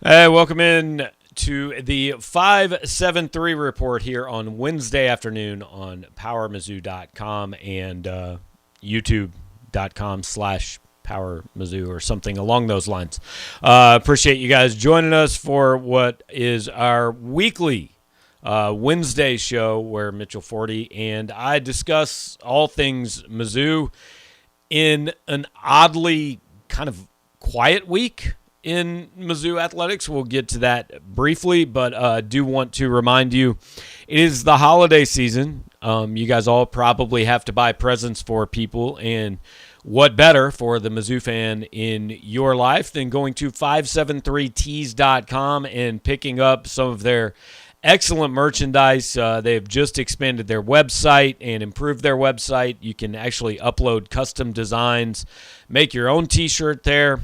Hey, welcome in to the 573 report here on Wednesday afternoon on powermizzou.com and youtube.com/powermizzou or something along those lines. Appreciate you guys joining us for what is our weekly Wednesday show where Mitchell Forde and I discuss all things Mizzou in an oddly kind of quiet week in Mizzou athletics. We'll get to that briefly, but do want to remind you it is the holiday season. You guys all probably have to buy presents for people, and what better for the Mizzou fan in your life than going to 573tees.com and picking up some of their excellent merchandise. They've just expanded their website and improved their website. You can actually upload custom designs, make your own t-shirt there,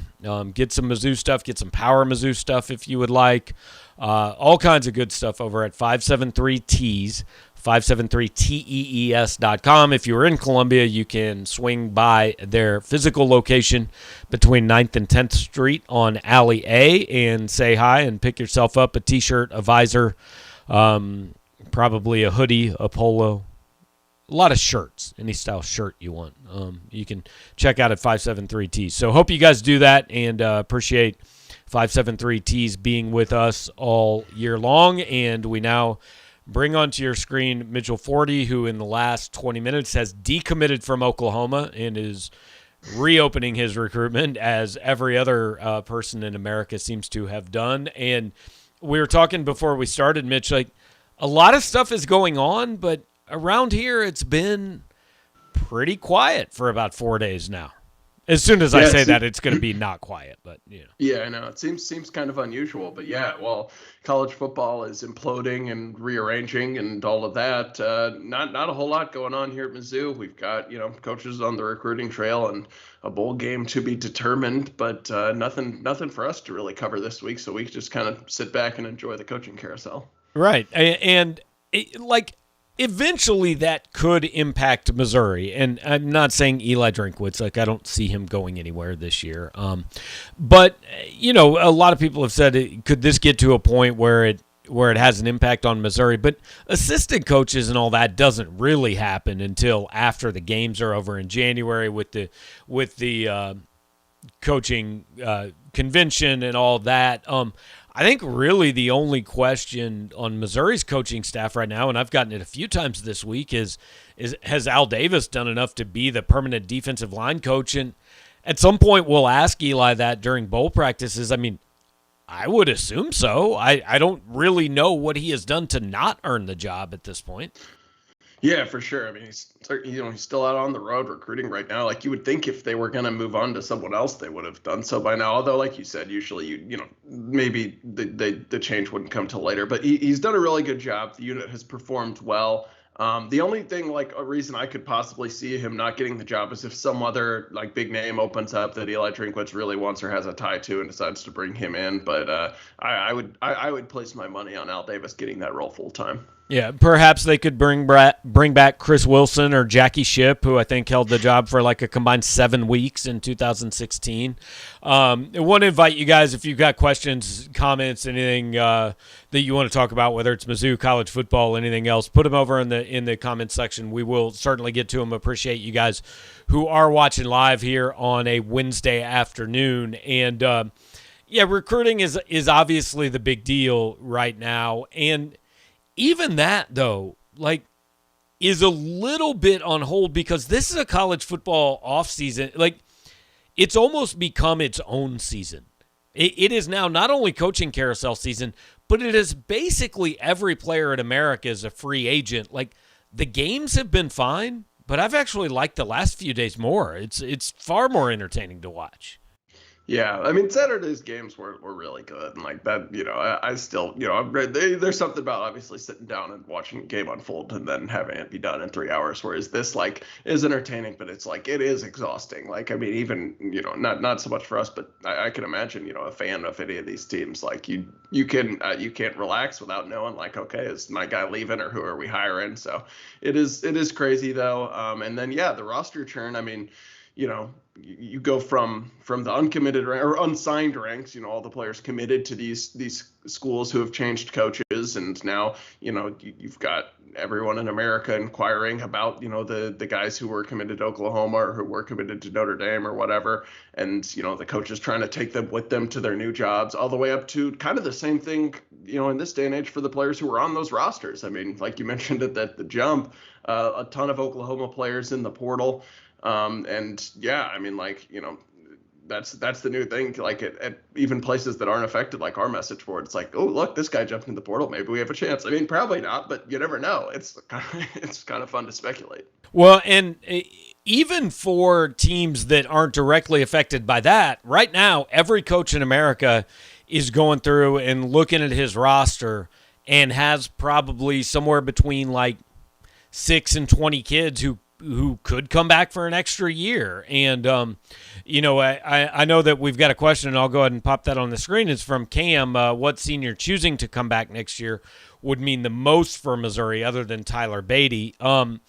get some Mizzou stuff, get some Power Mizzou stuff if you would like. All kinds of good stuff over at 573tees. 573tees.com. If you're in Columbia, you can swing by their physical location between 9th and 10th Street on Alley A and say hi and pick yourself up a t-shirt, a visor, probably a hoodie, a polo, a lot of shirts, any style shirt you want. You can check out at 573tees. So hope you guys do that and appreciate 573tees being with us all year long. And we now bring onto your screen Mitchell Forde, who in the last 20 minutes has decommitted from Oklahoma and is reopening his recruitment as every other person in America seems to have done. And we were talking before we started, Mitch, like a lot of stuff is going on, but around here it's been pretty quiet for about 4 days now. As soon as I say that, it's going to be not quiet, but you know. Yeah, I know. It seems kind of unusual, but yeah, well, college football is imploding and rearranging and all of that. Not a whole lot going on here at Mizzou. We've got, coaches on the recruiting trail and a bowl game to be determined, but nothing for us to really cover this week, so we can just kind of sit back and enjoy the coaching carousel. Right. And eventually that could impact Missouri. And I'm not saying Eli Drinkwitz, like I don't see him going anywhere this year. But a lot of people have said, could this get to a point where it has an impact on Missouri? But assistant coaches and all that doesn't really happen until after the games are over in January with the coaching convention and all that. I think really the only question on Missouri's coaching staff right now, and I've gotten it a few times this week, is has Al Davis done enough to be the permanent defensive line coach? And at some point we'll ask Eli that during bowl practices. I mean, I would assume so. I don't really know what he has done to not earn the job at this point. Yeah, for sure. I mean, he's still out on the road recruiting right now. Like you would think if they were going to move on to someone else, they would have done so by now. Although, like you said, usually maybe the change wouldn't come till later. But he's done a really good job. The unit has performed well. The only thing, like a reason I could possibly see him not getting the job is if some other like big name opens up that Eli Drinkwitz really wants or has a tie to and decides to bring him in. But I would place my money on Al Davis getting that role full time. Yeah, perhaps they could bring back Chris Wilson or Jackie Shipp, who I think held the job for like a combined 7 weeks in 2016. I want to invite you guys, if you've got questions, comments, anything that you want to talk about, whether it's Mizzou, college football, anything else, put them over in the comments section. We will certainly get to them. Appreciate you guys who are watching live here on a Wednesday afternoon. And recruiting is obviously the big deal right now. And even that, though, like, is a little bit on hold because this is a college football offseason. Like, it's almost become its own season. It is now not only coaching carousel season, but it is basically every player in America is a free agent. Like, the games have been fine, but I've actually liked the last few days more. It's far more entertaining to watch. Yeah, I mean Saturday's games were really good, and like that, I still, there's something about obviously sitting down and watching a game unfold and then having it be done in 3 hours. Whereas this like is entertaining, but it's like it is exhausting. Like I mean, even not so much for us, but I can imagine a fan of any of these teams, like you can't relax without knowing like, okay, is my guy leaving or who are we hiring? So it is crazy though. And then the roster churn. I mean, you go from the uncommitted or unsigned ranks, all the players committed to these schools who have changed coaches, and now you've got everyone in America inquiring about the guys who were committed to Oklahoma or who were committed to Notre Dame or whatever, and the coaches trying to take them with them to their new jobs, all the way up to kind of the same thing in this day and age for the players who were on those rosters. I mean, like you mentioned at the jump, a ton of Oklahoma players in the portal. And yeah, I mean, like, that's the new thing. Like at even places that aren't affected, like our message board, it's like, oh, look, this guy jumped in the portal. Maybe we have a chance. I mean, probably not, but you never know. It's kind of fun to speculate. Well, and even for teams that aren't directly affected by that, right now, every coach in America is going through and looking at his roster and has probably somewhere between like 6 and 20 kids who could come back for an extra year. And, I know that we've got a question, and I'll go ahead and pop that on the screen. It's from Cam. What senior choosing to come back next year would mean the most for Missouri other than Tyler Beatty? And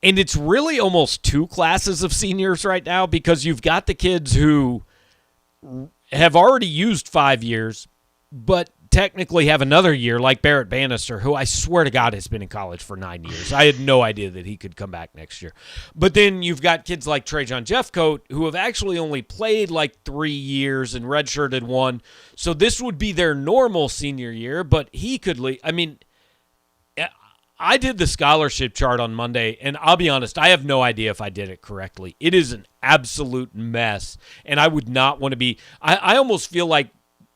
it's really almost two classes of seniors right now, because you've got the kids who have already used 5 years, but technically have another year, like Barrett Bannister, who I swear to God has been in college for 9 years. I had no idea that he could come back next year. But then you've got kids like Trajan Jeffcoat, who have actually only played like 3 years and redshirted 1. So this would be their normal senior year, but he could leave. I mean, I did the scholarship chart on Monday, and I'll be honest, I have no idea if I did it correctly. It is an absolute mess, and I would not want to be – I almost feel like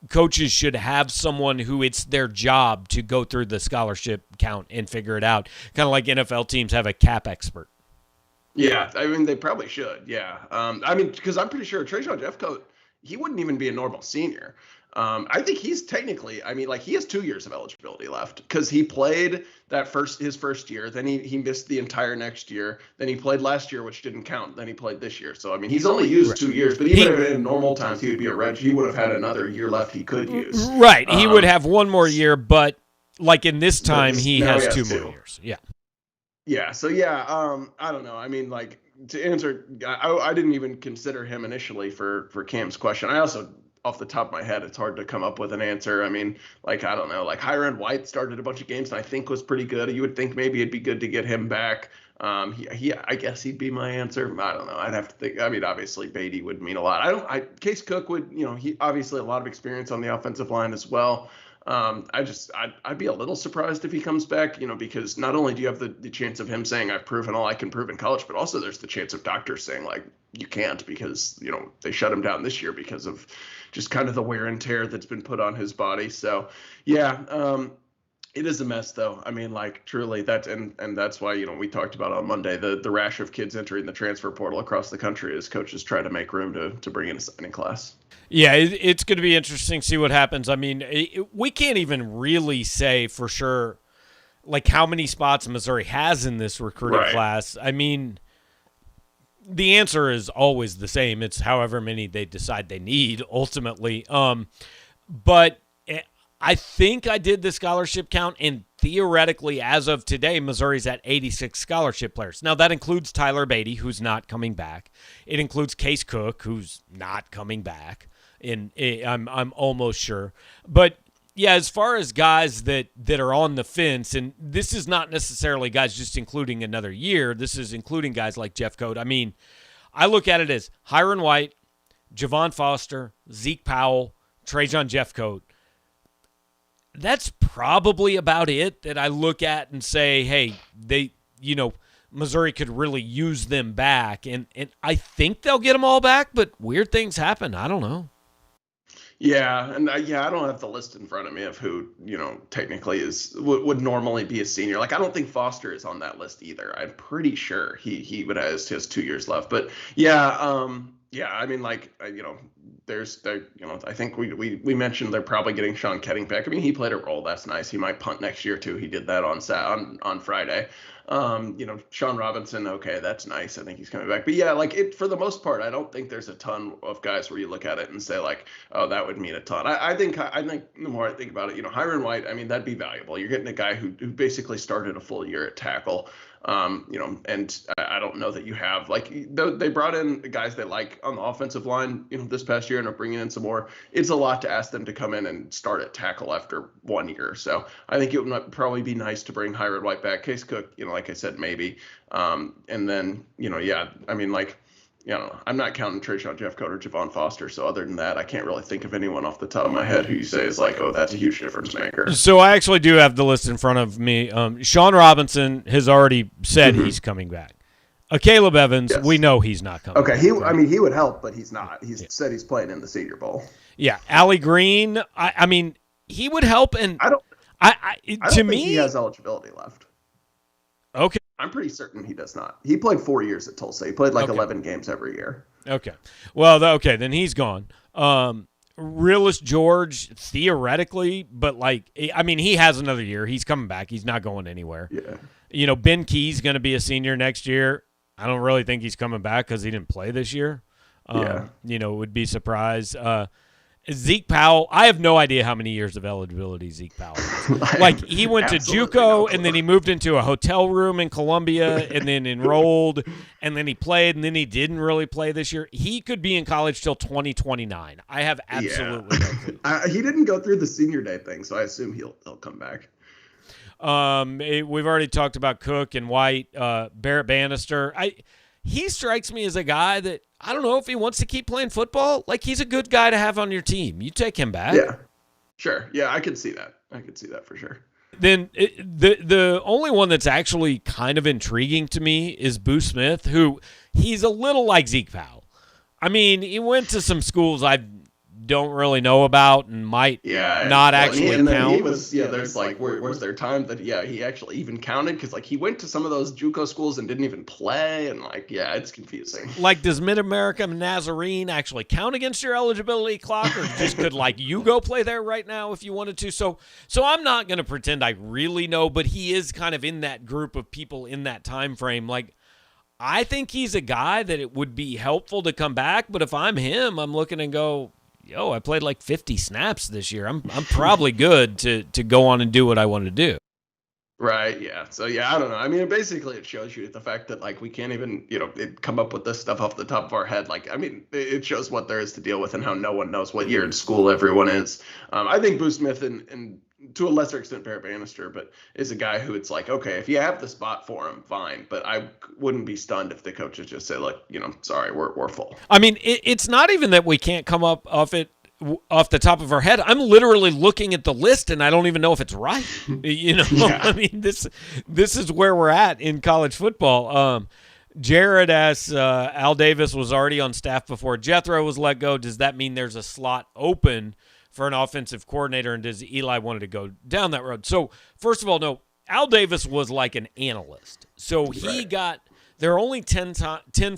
coaches should have someone who it's their job to go through the scholarship count and figure it out, kind of like NFL teams have a cap expert. Yeah, I mean, they probably should, yeah. I mean, because I'm pretty sure Trajan Jeffcoat, he wouldn't even be a normal senior. I think he's technically, I mean, like, he has 2 years of eligibility left, because he played his first year, then he missed the entire next year, then he played last year, which didn't count, then he played this year. So I mean, he's only used 2 years, but even if in normal times he would be a red, he would have had another year left he could use. Right, he would have one more year, but like in this time, he has two more years. Yeah. Yeah. So yeah, I don't know. I mean, like, to answer, I didn't even consider him initially for Cam's question. I also, off the top of my head, it's hard to come up with an answer. I mean, like, I don't know, like Hiron White started a bunch of games and I think was pretty good. You would think maybe it'd be good to get him back. I guess he'd be my answer. I don't know. I'd have to think. I mean, obviously Beatty would mean a lot. Case Cook would, he obviously a lot of experience on the offensive line as well. I'd be a little surprised if he comes back, because not only do you have the chance of him saying I've proven all I can prove in college, but also there's the chance of doctors saying like you can't, because they shut him down this year because of just kind of the wear and tear that's been put on his body. So yeah, it is a mess though. I mean, like, truly, and that's why we talked about on Monday the rash of kids entering the transfer portal across the country as coaches try to make room to bring in a signing class. Yeah, it's going to be interesting to see what happens. I mean, we can't even really say for sure, like, how many spots Missouri has in this recruiting class. I mean, the answer is always the same. It's however many they decide they need ultimately. But I think I did the scholarship count, and theoretically, as of today, Missouri's at 86 scholarship players. Now, that includes Tyler Beatty, who's not coming back. It includes Case Cook, who's not coming back. And I'm almost sure. But yeah, as far as guys that are on the fence, and this is not necessarily guys just including another year. This is including guys like Jeffcoat. I mean, I look at it as Hiron White, Javon Foster, Zeke Powell, Trajan Jeffcoat. That's probably about it that I look at and say, hey, Missouri could really use them back. And I think they'll get them all back, but weird things happen. I don't know. Yeah, and I don't have the list in front of me of who, technically would normally be a senior. Like, I don't think Foster is on that list either. I'm pretty sure he would have his 2 years left. But yeah, I mean, like, I think we mentioned they're probably getting Sean Ketting back. I mean, he played a role. That's nice. He might punt next year too. He did that on Friday. Sean Robinson, okay, that's nice. I think he's coming back. But yeah, for the most part, I don't think there's a ton of guys where you look at it and say like, oh, that would mean a ton. I think the more I think about it, Hiron White, I mean, that'd be valuable. You're getting a guy who basically started a full year at tackle. And I don't know that you have they brought in guys they like on the offensive line, this past year and are bringing in some more. It's a lot to ask them to come in and start at tackle after 1 year. So I think it would probably be nice to bring Hiron White back. Case Cook, like I said, maybe. And then, yeah, I mean, I'm not counting Trayshawn Jeffcoat or Javon Foster. So other than that, I can't really think of anyone off the top of my head who you say is like, oh, that's a huge difference maker. So I actually do have the list in front of me. Sean Robinson has already said he's coming back. Caleb Evans, yes. We know he's not coming back. He would help, but he's not. He's said he's playing in the Senior Bowl. Yeah. Allie Green, I mean, he would help. And I don't think he has eligibility left. Okay. I'm pretty certain he does not. He played 4 years at Tulsa. He played 11 games every year. Okay. Well, then he's gone. Realist George, theoretically, but he has another year. He's coming back. He's not going anywhere. Yeah. Ben Key's going to be a senior next year. I don't really think he's coming back because he didn't play this year. Would be surprised. Zeke Powell, I have no idea how many years of eligibility Zeke Powell has. He went to JUCO, and then he moved into a hotel room in Columbia, and then enrolled, and then he played, and then he didn't really play this year. He could be in college till 2029. I have absolutely no clue. He didn't go through the senior day thing, so I assume he'll come back. We've already talked about Cook and White, Barrett Bannister. He strikes me as a guy that I don't know if he wants to keep playing football. He's a good guy to have on your team. You take him back. Yeah, sure. Yeah, I could see that. I could see that for sure. Then the only one that's actually kind of intriguing to me is Boo Smith, who he's a little like Zeke Powell. I mean, he went to some schools I don't really know about and might not actually count. He was, there's where's there time that he actually even counted, because he went to some of those JUCO schools and didn't even play, and it's confusing. Does Mid-America Nazarene actually count against your eligibility clock, or just could you go play there right now if you wanted to? So I'm not going to pretend I really know, but he is kind of in that group of people in that time frame. I think he's a guy that it would be helpful to come back, but if I'm him, I'm looking and go, I played 50 snaps this year. I'm probably good to go on and do what I want to do. Right. Yeah. So I don't know. I mean, basically, it shows you the fact that we can't even come up with this stuff off the top of our head. It shows what there is to deal with and how no one knows what year in school everyone is. I think Boo Smith and to a lesser extent Barrett Bannister, but is a guy who it's okay, if you have the spot for him, fine. But I wouldn't be stunned if the coaches just say, sorry, we're full. I mean, it's not even that we can't come up off the top of our head. I'm literally looking at the list and I don't even know if it's right. I mean, this is where we're at in college football. Jared asks, Al Davis was already on staff before Jethro was let go. Does that mean there's a slot open for an offensive coordinator, and does Eli wanted to go down that road? So first of all, no, Al Davis was like an analyst. So there are only 10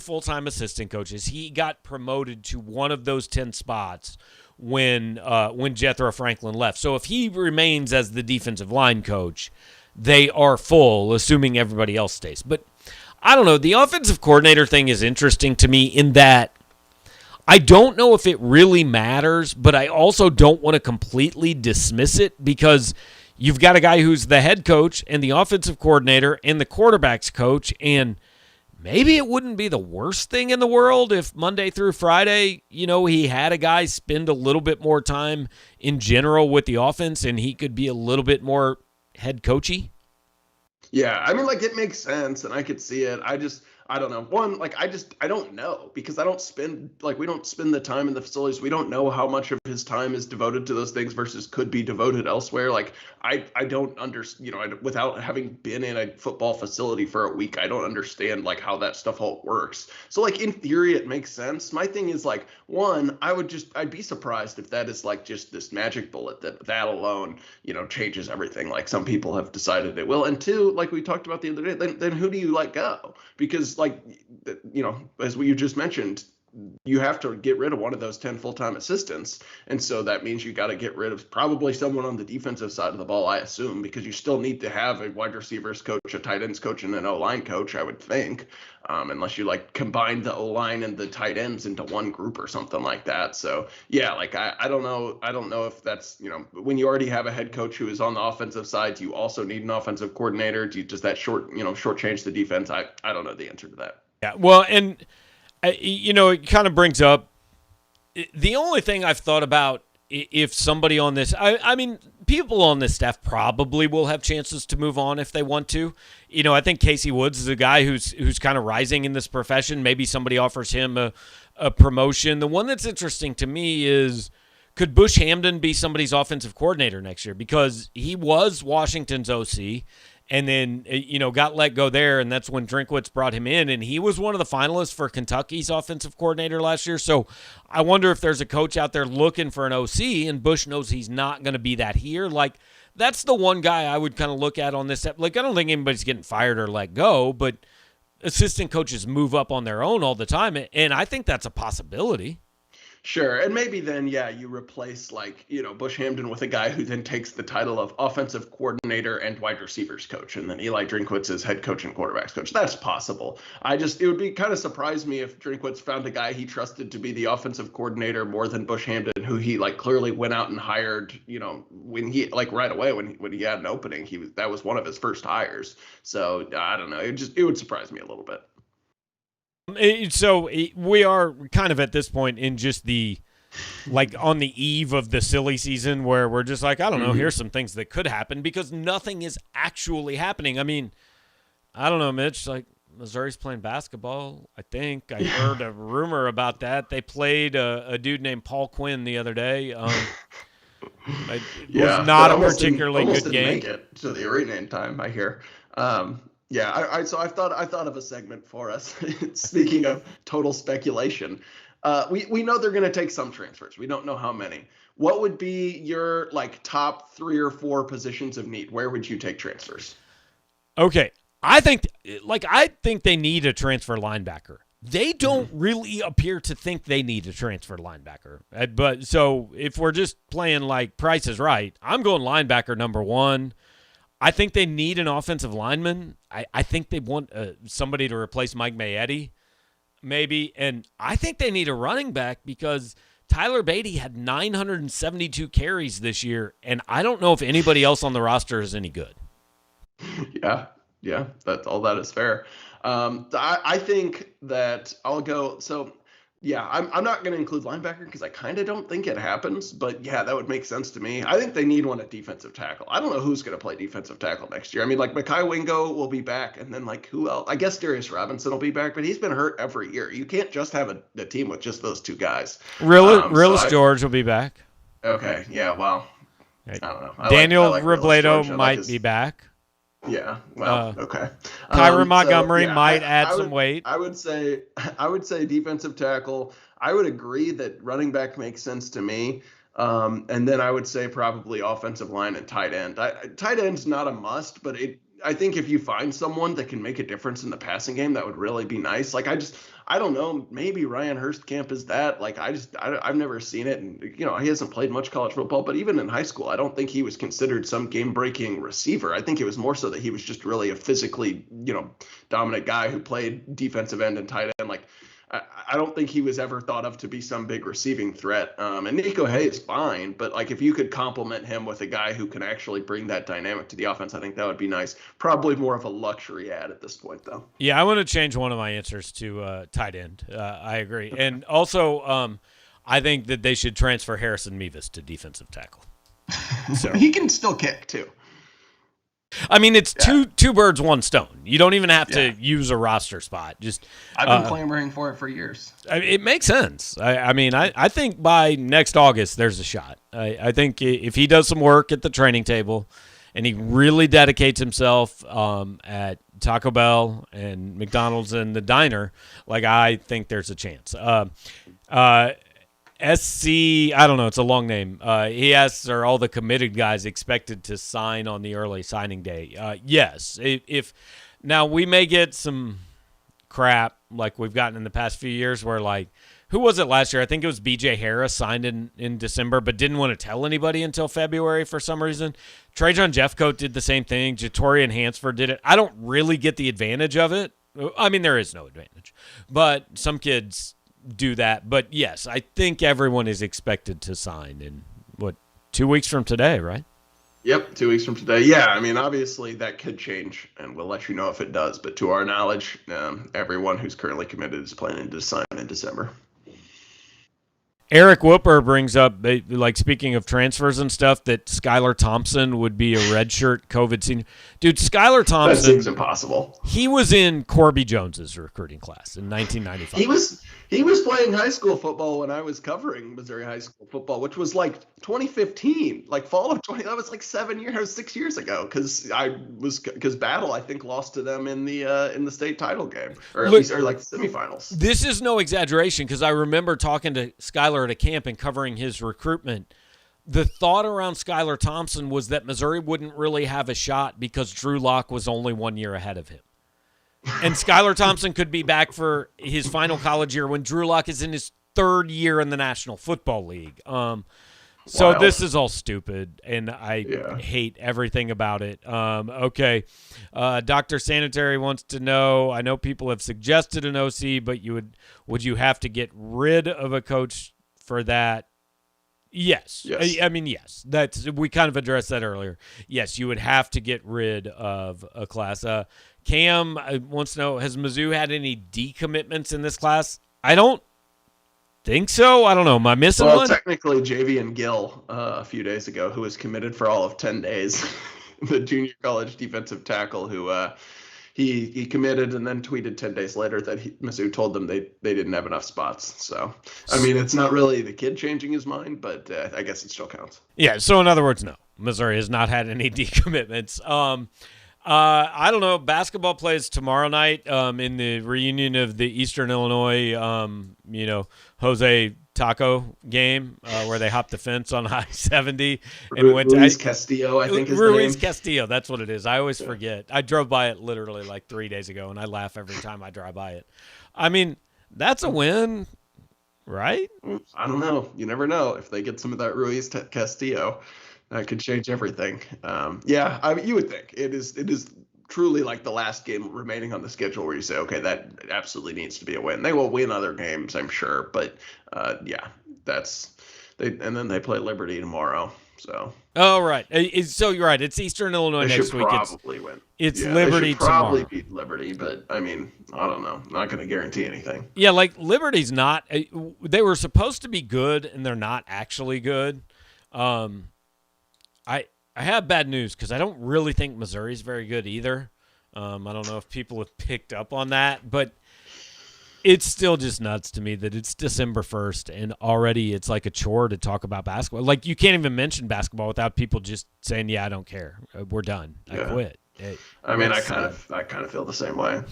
full-time assistant coaches. He got promoted to one of those 10 spots when Jethro Franklin left. So if he remains as the defensive line coach, they are full, assuming everybody else stays. But I don't know. The offensive coordinator thing is interesting to me in that I don't know if it really matters, but I also don't want to completely dismiss it, because you've got a guy who's the head coach and the offensive coordinator and the quarterback's coach, and maybe it wouldn't be the worst thing in the world if Monday through Friday, he had a guy spend a little bit more time in general with the offense and he could be a little bit more head coachy. Yeah, I mean, it makes sense, and I could see it. I don't know. One, I don't know, because we don't spend the time in the facilities. We don't know how much of his time is devoted to those things versus could be devoted elsewhere. I don't understand, without having been in a football facility for a week, I don't understand how that stuff all works. So in theory, it makes sense. My thing is one, I'd be surprised if that is just this magic bullet that alone, changes everything. Some people have decided it will. And two, we talked about the other day, then who do you let go? Because as you just mentioned, you have to get rid of one of those 10 full-time assistants. And so that means you got to get rid of probably someone on the defensive side of the ball, I assume, because you still need to have a wide receivers coach, a tight ends coach, and an O-line coach, I would think, unless you like combine the O-line and the tight ends into one group or something like that. So yeah, like I don't know. I don't know if that's, when you already have a head coach who is on the offensive side, do you also need an offensive coordinator? Does that shortchange the defense? I don't know the answer to that. Yeah, well, and it kind of brings up the only thing I've thought about if somebody on this, I mean, people on this staff probably will have chances to move on if they want to. I think Casey Woods is a guy who's kind of rising in this profession. Maybe somebody offers him a promotion. The one that's interesting to me is, could Bush Hamdan be somebody's offensive coordinator next year? Because he was Washington's OC and then, got let go there, and that's when Drinkwitz brought him in, and he was one of the finalists for Kentucky's offensive coordinator last year. So I wonder if there's a coach out there looking for an OC, and Bush knows he's not going to be that here. Like, that's the one guy I would kind of look at on this. Like, I don't think anybody's getting fired or let go, but assistant coaches move up on their own all the time, and I think that's a possibility. Sure. And maybe then, you replace Bush Hamdan with a guy who then takes the title of offensive coordinator and wide receivers coach. And then Eli Drinkwitz is head coach and quarterbacks coach. That's possible. it would be kind of surprise me if Drinkwitz found a guy he trusted to be the offensive coordinator more than Bush Hamdan, who he clearly went out and hired, when he right away, when he had an opening, that was one of his first hires. So I don't know. It would surprise me a little bit. So we are kind of at this point in just the, on the eve of the silly season where we're just like, I don't know, here's some things that could happen because nothing is actually happening. I mean, I don't know, Mitch, Missouri's playing basketball, I think. I heard a rumor about that. They played a dude named Paul Quinn the other day. It was not a particularly good game. Didn't make it to the arena in time, I hear. So I thought of a segment for us. Speaking of total speculation, we know they're going to take some transfers. We don't know how many. What would be your top 3 or 4 positions of need? Where would you take transfers? Okay, I think they need a transfer linebacker. They don't really appear to think they need a transfer linebacker. But so if we're just playing Price is Right, I'm going linebacker number 1. I think they need an offensive lineman. I think they want somebody to replace Mike Maietti, maybe. And I think they need a running back because Tyler Beatty had 972 carries this year, and I don't know if anybody else on the roster is any good. Yeah, that is fair. I think that I'll go. So, I'm not going to include linebacker because I kind of don't think it happens. But, that would make sense to me. I think they need one at defensive tackle. I don't know who's going to play defensive tackle next year. I mean, Mekhi Wingo will be back. And then, who else? I guess Darius Robinson will be back. But he's been hurt every year. You can't just have a team with just those 2 guys. Realist George will be back. Okay. Yeah, well, I don't know. Daniel Robledo might be back. Yeah. Well, okay. Kyron Montgomery might add some weight. I would say defensive tackle. I would agree that running back makes sense to me. And then I would say probably offensive line and tight end. Tight end's not a must, but I think if you find someone that can make a difference in the passing game, that would really be nice. I don't know, maybe Ryan Hurstkamp is that. I've never seen it, and he hasn't played much college football, but even in high school, I don't think he was considered some game-breaking receiver. I think it was more so that he was just really a physically, dominant guy who played defensive end and tight end. I don't think he was ever thought of to be some big receiving threat. And Nico Hay is fine, but if you could complement him with a guy who can actually bring that dynamic to the offense, I think that would be nice. Probably more of a luxury ad at this point, though. Yeah, I want to change one of my answers to tight end. I agree. And also, I think that they should transfer Harrison Mevis to defensive tackle. So he can still kick, too. I mean, it's two birds, one stone. You don't even have to use a roster spot. I've been clamoring for it for years. It makes sense. I think by next August there's a shot. I think if he does some work at the training table and he really dedicates himself at Taco Bell and McDonald's and the diner, I think there's a chance. SC, I don't know, it's a long name. He asks, are all the committed guys expected to sign on the early signing day? Yes. If now we may get some crap like we've gotten in the past few years where who was it last year? I think it was B.J. Harris signed in December, but didn't want to tell anybody until February for some reason. Trajan Jeffcoat did the same thing. Jatorian Hansford did it. I don't really get the advantage of it. I mean, there is no advantage, but some kids do that. But yes, I think everyone is expected to sign in 2 weeks from today, right? Yep, 2 weeks from today. Yeah, I mean, obviously that could change, and we'll let you know if it does. But to our knowledge, everyone who's currently committed is planning to sign in December. Eric Whooper brings up, like, speaking of transfers and stuff, that Skylar Thompson would be a redshirt COVID senior. Dude, Skylar Thompson. That seems impossible. He was in Corby Jones's recruiting class in 1995. He was playing high school football when I was covering Missouri high school football, which was like 2015, like fall of 20. That was like 6 years ago, because Battle, I think, lost to them in the state title game, or at least like semifinals. This is no exaggeration, because I remember talking to Skylar at a camp and covering his recruitment. The thought around Skylar Thompson was that Missouri wouldn't really have a shot because Drew Lock was only 1 year ahead of him. And Skylar Thompson could be back for his final college year when Drew Lock is in his third year in the National Football League. So this is all stupid, and I hate everything about it. Okay. Dr. Sanitary wants to know, I know people have suggested an OC, but would you have to get rid of a coach for that? Yes. I mean, yes. We kind of addressed that earlier. Yes, you would have to get rid of a class. Cam wants to know, has Mizzou had any decommitments in this class? I don't think so. I don't know. Am I missing one? Well, technically, Javian Gill a few days ago, who was committed for all of 10 days, the junior college defensive tackle who he committed and then tweeted 10 days later that Mizzou told them they didn't have enough spots. So, I mean, it's not really the kid changing his mind, but I guess it still counts. Yeah, so in other words, no. Missouri has not had any decommitments. I don't know. Basketball plays tomorrow night in the reunion of the Eastern Illinois, Jose Taco game where they hopped the fence on I-70 and went to Ruiz Castillo, I think is the name. Ruiz Castillo, that's what it is. I always forget. I drove by it literally like 3 days ago, and I laugh every time I drive by it. I mean, that's a win, right? I don't know. You never know. If they get some of that Ruiz Castillo, that could change everything. You would think it is truly like the last game remaining on the schedule where you say, okay, that absolutely needs to be a win. They will win other games, I'm sure, but and then they play Liberty tomorrow. So. Oh, right. So you're right. It's Eastern Illinois next week. Probably win. It's Liberty they should probably tomorrow. Beat Liberty, but I mean, I don't know. Not going to guarantee anything. Yeah, like Liberty's not. They were supposed to be good, and they're not actually good. I have bad news because I don't really think Missouri's very good either. I don't know if people have picked up on that, but it's still just nuts to me that it's December 1st and already it's like a chore to talk about basketball. Like, you can't even mention basketball without people just saying, "Yeah, I don't care. We're done. I quit." I mean, I kind of feel the same way.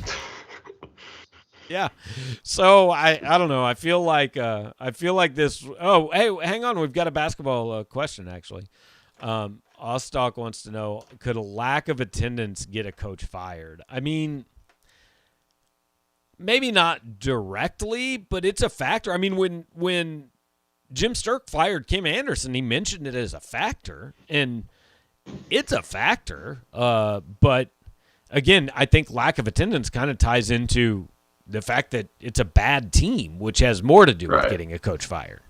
Yeah. So I don't know. I feel like this. Oh, hey, hang on. We've got a basketball question actually. Ostock wants to know, could a lack of attendance get a coach fired? I mean, maybe not directly, but it's a factor. I mean, when Jim Sturck fired Kim Anderson, he mentioned it as a factor, and it's a factor. But again, I think lack of attendance kind of ties into the fact that it's a bad team, which has more to do with getting a coach fired.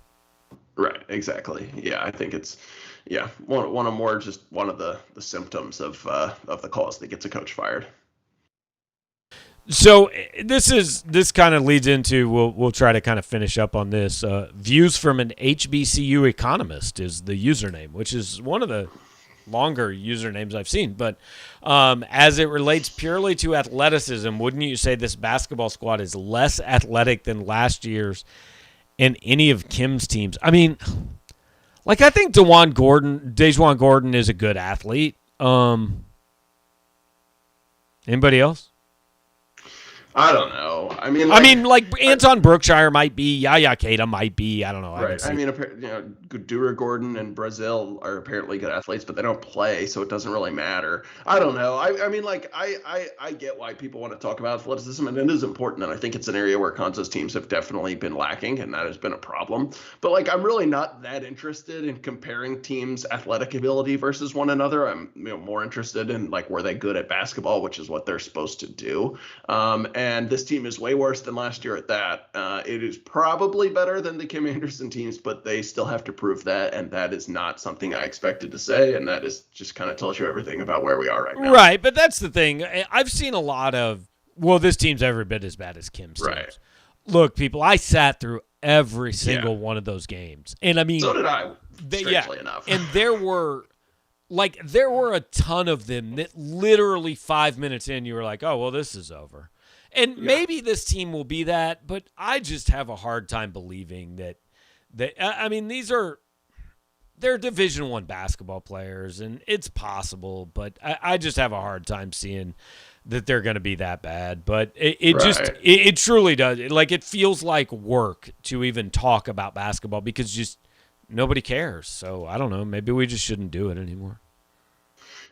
Right. Exactly. Yeah, I think it's. Yeah, one of the symptoms of the cause that gets a coach fired. So this kind of leads into we'll try to kind of finish up on this. Views from an HBCU economist is the username, which is one of the longer usernames I've seen. But as it relates purely to athleticism, wouldn't you say this basketball squad is less athletic than last year's and any of Kim's teams? I mean. Like, I think Dejuan Gordon is a good athlete. Anybody else? I don't know. I mean, like Anton Brookshire might be, Yaya Keita might be. I don't know. Right. I mean, Gudura Gordon and Brazil are apparently good athletes, but they don't play, so it doesn't really matter. I don't know. I mean, like, I get why people want to talk about athleticism, and it is important, and I think it's an area where Konzo's teams have definitely been lacking, and that has been a problem. But, like, I'm really not that interested in comparing teams' athletic ability versus one another. I'm more interested in, like, were they good at basketball, which is what they're supposed to do. And this team is way worse than last year at that. It is probably better than the Kim Anderson teams, but they still have to prove that, and that is not something I expected to say, and that is just kind of tells you everything about where we are right now. Right, but that's the thing. I've seen a lot of, this team's every bit as bad as Kim's teams. Look, people, I sat through every single one of those games, and I mean, so did I. Strangely enough, and there were a ton of them that literally 5 minutes in, you were like, oh, well, this is over. And maybe this team will be that, but I just have a hard time believing that. I mean, they're Division I basketball players, and it's possible, but I just have a hard time seeing that they're going to be that bad. But it truly does. It feels like work to even talk about basketball because just nobody cares. So I don't know. Maybe we just shouldn't do it anymore.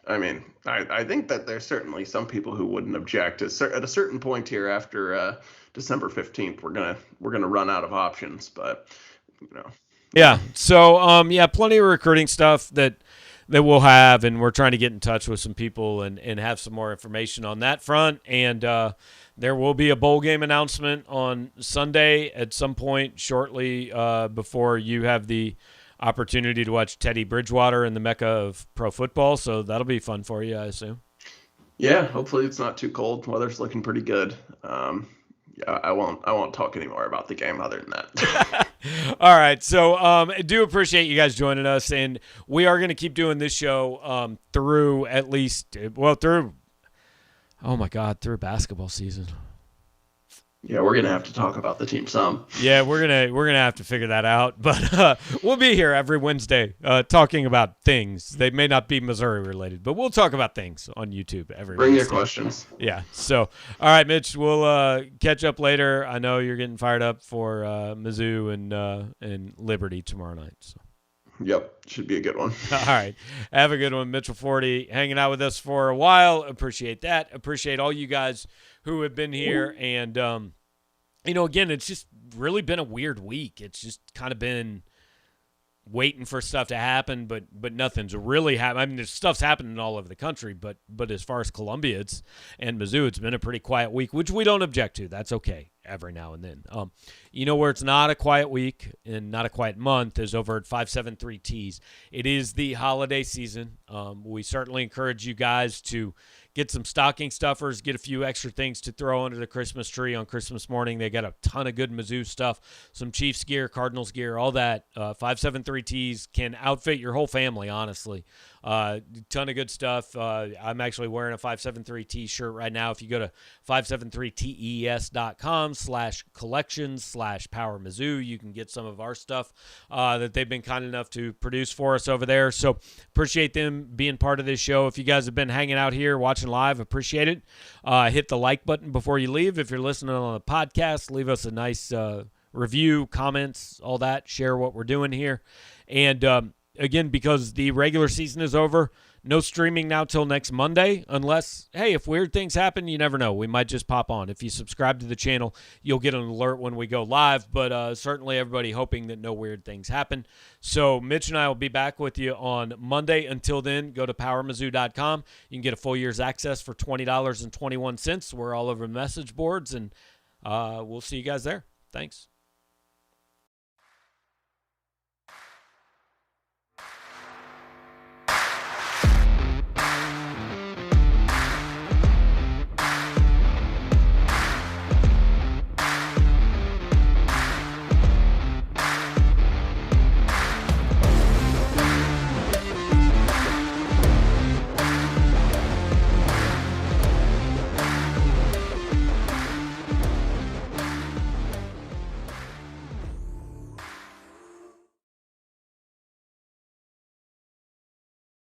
I mean, I think that there's certainly some people who wouldn't object. At a certain point here, after December 15th, we're gonna run out of options. But yeah. So plenty of recruiting stuff that we'll have, and we're trying to get in touch with some people and have some more information on that front. And there will be a bowl game announcement on Sunday at some point shortly before you have the opportunity to watch Teddy Bridgewater in the mecca of pro football, so that'll be fun for you, I assume. Yeah, hopefully it's not too cold. Weather's looking pretty good. I won't talk anymore about the game other than that. All right, so I do appreciate you guys joining us, and we are going to keep doing this show through basketball season. Yeah, we're gonna have to talk about the team some. Yeah, we're gonna have to figure that out. But we'll be here every Wednesday talking about things. They may not be Missouri related, but we'll talk about things on YouTube every Bring Wednesday. your questions. Yeah. So, all right, Mitch, we'll catch up later. I know you're getting fired up for Mizzou and Liberty tomorrow night. So. Yep, should be a good one. All right. Have a good one. Mitchell Forde hanging out with us for a while. Appreciate that. Appreciate all you guys who have been here. And, again, it's just really been a weird week. It's just kind of been waiting for stuff to happen, but nothing's really happened. I mean, there's stuff's happening all over the country, but as far as Columbia and Mizzou, it's been a pretty quiet week, which we don't object to. That's okay every now and then. Where it's not a quiet week and not a quiet month is over at 573 Tees. It is the holiday season. We certainly encourage you guys to get some stocking stuffers, get a few extra things to throw under the Christmas tree on Christmas morning. They got a ton of good Mizzou stuff, some Chiefs gear, Cardinals gear, all that. 573 Tees can outfit your whole family, honestly. Ton of good stuff. I'm actually wearing a 573 Tees shirt right now. If you go to 573tes.com/collections/Power Mizzou, you can get some of our stuff that they've been kind enough to produce for us over there. So appreciate them being part of this show. If you guys have been hanging out here watching live, appreciate it. Hit the like button before you leave. If you're listening on the podcast, leave us a nice review, comments, all that. Share what we're doing here. And again, because the regular season is over, no streaming now till next Monday, unless, hey, if weird things happen, you never know. We might just pop on. If you subscribe to the channel, you'll get an alert when we go live, but certainly everybody hoping that no weird things happen. So Mitch and I will be back with you on Monday. Until then, go to powermizzou.com. You can get a full year's access for $20.21. We're all over message boards, and we'll see you guys there. Thanks.